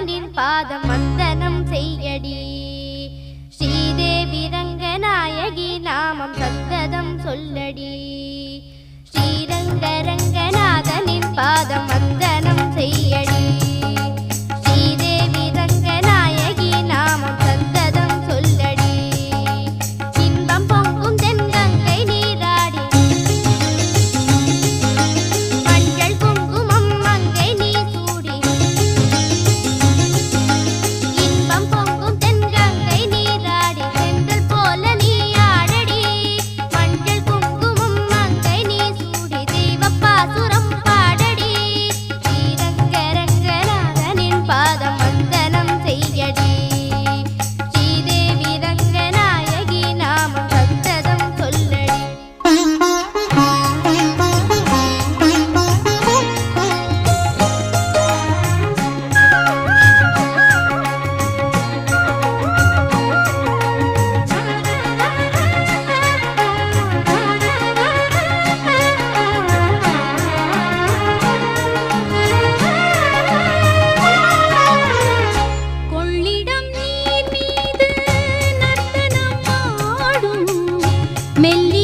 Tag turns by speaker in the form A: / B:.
A: நாதனின் பாதம் வந்தனம் செய்யடி. ஸ்ரீதேவி ரங்கநாயகி நாமம் சந்ததம் சொல்லடி. ஸ்ரீரங்க ரங்கநாதனின் பாதம் வந்தனம் செய்யடி. ஸ்ரீதேவி ரங்கநாயகி நாமம் சந்ததம் சொல்லடி. இன்பம் பொங்கும் தென்கங்கை நீராடி மஞ்சள் குங்குமம் மங்கை நீ சூடி. இன்பம் பொங்கும் தென்கங்கை நீராடி செந்தல் போல நீ ஆடடி. மஞ்சள் குங்குமம் மங்கை நீ சூடி தெய்வப்பாசுரம் பாடடி. ஸ்ரீரங்க ரங்கநாதனின் பாதம் வந்தனம் செய்யடி. ஸ்ரீதேவி ரங்கநாயகி நாமம் சந்ததம் சொல்லடி. கொள்ளிடம் நீர் மீது நர்த்தனம் ஆடும் மெல்லி